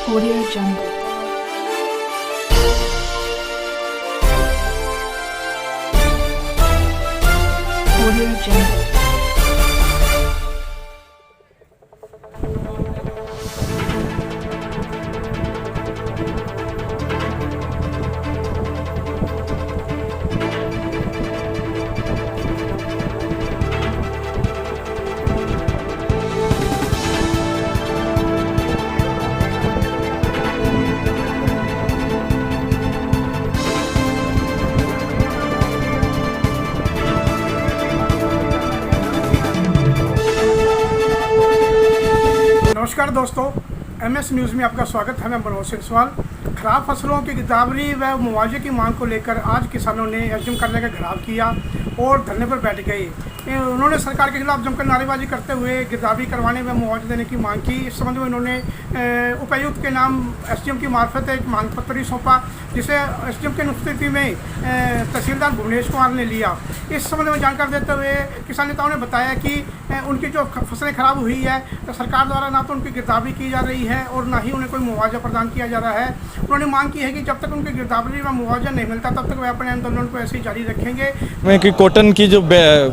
Audio Jungle. Audio Jungle. नमस्कार दोस्तों, MS news में आपका स्वागत है। मैं मनोज सिंह। खराब फसलों की गिरदावरी व मुआवजे की मांग को लेकर आज किसानों ने एसडीएम कार्यालय का घेराव किया और धरने पर बैठ गए। उन्होंने सरकार के खिलाफ जमकर नारेबाजी करते हुए गिरदावरी करवाने व मुआवजा देने की मांग की। इस संबंध में उन्होंने उपायुक्त के नाम एसडीएम की मार्फत एक मांग पत्र भी सौंपा, जिसे एसडीएम के उपस्थिति में तहसीलदार भुवनेश कुमार ने लिया। इस संबंध में जानकारी देते हुए किसान नेताओं ने बताया कि उनकी जो फसलें खराब हुई है तो सरकार द्वारा ना तो उनकी गिरदावरी की जा रही है और ना ही उन्हें कोई मुआवजा प्रदान किया जा रहा है। उन्होंने मांग की है कि जब तक उनकी गिरदावरी व मुआवजा नहीं मिलता तब तक वे अपने आंदोलन को ऐसे ही जारी रखेंगे। कि कॉटन की जो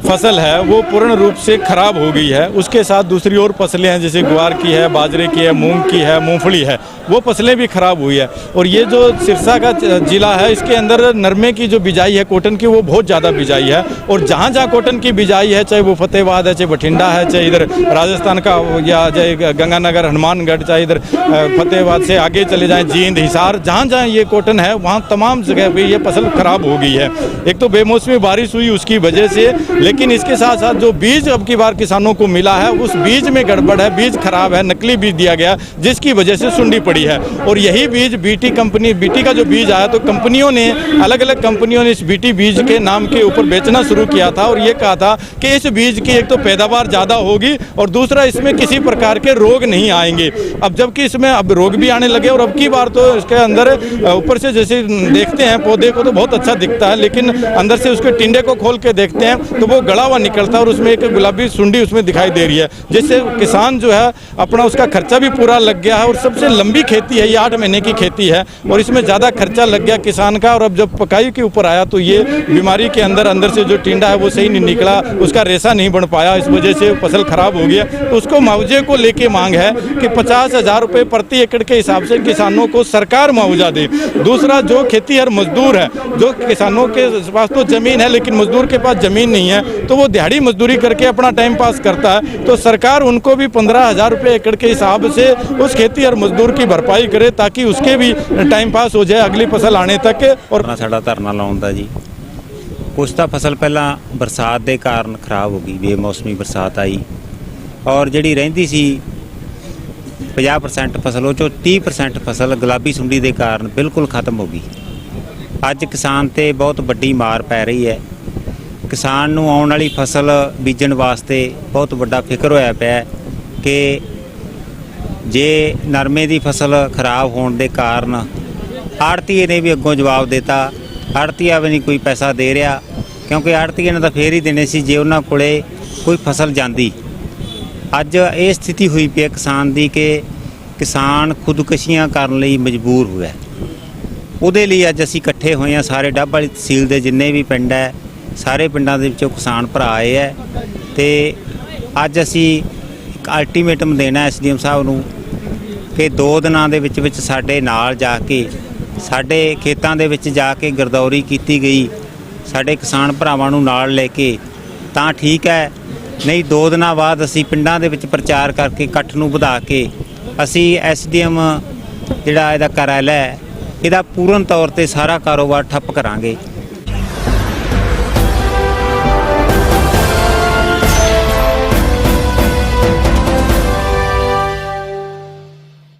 फसल है वो पूर्ण रूप से खराब हो गई है। उसके साथ दूसरी और फसलें हैं, जैसे ग्वार की है, बाजरे की है, मूंग की है, मूंगफली है, वो फसलें भी खराब हुई है। और ये जो सिरसा का जिला है, इसके अंदर नरमे की जो बिजाई है कॉटन की, वो बहुत ज़्यादा बिजाई है। और जहाँ जहाँ कॉटन की बिजाई है, चाहे वो फतेहाबाद है, चाहे बठिंडा है, चाहे इधर राजस्थान का या चाहे गंगानगर, हनुमानगढ़, चाहे इधर फतेहाबाद से आगे चले जाएँ जींद, हिसार, जहाँ जहाँ ये कॉटन है वहाँ तमाम जगह पे ये फसल खराब हो गई है। एक तो बेमौसमी बारिश हुई उसकी वजह से, लेकिन इसके साथ साथ जो बीज अब की बार किसानों को मिला है उस बीज में गड़बड़ है, बीज खराब है, नकली बीज दिया गया, जिसकी वजह से सुंडी पड़ी है। और यही बीज बीटी का जो बीज आया तो कंपनियों ने, अलग अलग कंपनियों ने इस बीटी बीज के नाम के ऊपर बेचना शुरू किया था और ये कहा था कि इस बीज की एक तो पैदावार ज़्यादा होगी और दूसरा इसमें किसी प्रकार के रोग नहीं आएंगे। अब जबकि इसमें अब रोग भी आने लगे और अब की बार तो इसके अंदर ऊपर से जैसे देखते हैं पौधे को तो बहुत अच्छा दिखता है, लेकिन अंदर से उसके टिंडे को खोल के देखते हैं तो वो गला हुआ निकलता है और उसमें एक गुलाबी सुंडी उसमें दिखाई दे रही है, जिससे किसान जो है अपना उसका खर्चा भी पूरा लग गया है। और सबसे लंबी खेती है ये, 8 महीने की खेती है और इसमें ज़्यादा खर्चा लग गया किसान का। और अब जब पकाई के ऊपर आया तो ये बीमारी के अंदर से जो टिंडा है वो सही नहीं निकला, उसका रेशा नहीं बन पाया, इस वजह से फसल खराब हो गया। तो उसको मुआवजे को लेके मांग है कि 50,000 रुपये प्रति एकड़ के हिसाब से किसानों को सरकार मुआवजा दे। दूसरा, जो खेतीहर मजदूर है, जो किसानों के पास तो ज़मीन है लेकिन मजदूर के पास ज़मीन नहीं है, तो वो दिहाड़ी मजदूरी करके अपना टाइम पास करता है, तो सरकार उनको भी 15,000 रुपये एकड़ के हिसाब से उस खेतीहर मजदूर की भरपाई करे ताकि उसके भी टाइम पास हो जाए अगली फसल आने तक। और साडा धरना लाउण दा जी, कुछ तो फसल पहला बरसात के कारण खराब हो गई, बेमौसमी बरसात आई और जिहड़ी रहिंदी सी 50% फसल, वो 30% फसल गुलाबी सुंडी के कारण बिल्कुल खत्म हो गई। अज किसान ते बहुत वड्डी मार पै रही है। किसान नूं आउण वाली फसल बीजण वास्ते बहुत वड्डा फिक्र होया पिया कि जे नरमे की फसल खराब होने के कारण आड़तीए ने भी अगों जवाब देता, आड़तीआ भी नहीं कोई पैसा दे रहा, क्योंकि आड़तीए ने तो फेर ही देने सी जे उन्हां कोले कोई फसल जांदी। अज ये स्थिति हुई पई किसान की कि किसान खुदकशियां करने लई मजबूर हुआ। ਉਹਦੇ ਲਈ ਅੱਜ ਅਸੀਂ ਇਕੱਠੇ ਹੋਏ ਹਾਂ, ਸਾਰੇ ਡੱਬ ਵਾਲੀ ਤਹਿਸੀਲ ਦੇ ਜਿੰਨੇ ਵੀ ਪਿੰਡ ਹੈ, ਸਾਰੇ ਪਿੰਡਾਂ ਦੇ ਵਿੱਚੋਂ ਕਿਸਾਨ ਭਰਾ ਆਏ ਹੈ ਤੇ ਅੱਜ ਅਸੀਂ ਇੱਕ ਅਲਟੀਮੇਟਮ ਦੇਣਾ ਐਸਡੀਐਮ ਸਾਹਿਬ ਨੂੰ ਕਿ 2 ਦਿਨਾਂ ਦੇ ਵਿੱਚ ਸਾਡੇ ਨਾਲ ਜਾ ਕੇ, ਸਾਡੇ ਖੇਤਾਂ ਦੇ ਵਿੱਚ ਜਾ ਕੇ ਗਿਰਦੌਰੀ ਕੀਤੀ ਗਈ, ਸਾਡੇ ਕਿਸਾਨ ਭਰਾਵਾਂ ਨੂੰ ਨਾਲ ਲੈ ਕੇ ਤਾਂ ਠੀਕ ਹੈ, ਨਹੀਂ 2 ਦਿਨਾਂ ਬਾਅਦ ਅਸੀਂ ਪਿੰਡਾਂ ਦੇ ਵਿੱਚ ਪ੍ਰਚਾਰ ਕਰਕੇ ਇਕੱਠ ਨੂੰ ਵਧਾ ਕੇ ਅਸੀਂ ਐਸਡੀਐਮ ਜਿਹੜਾ ਇਹਦਾ ਕਾਰਜਾਲਾ ਹੈ ਇਹਦਾ ਪੂਰਨ ਤੌਰ ਤੇ ਸਾਰਾ ਕਾਰੋਬਾਰ ਠੱਪ ਕਰਾਂਗੇ।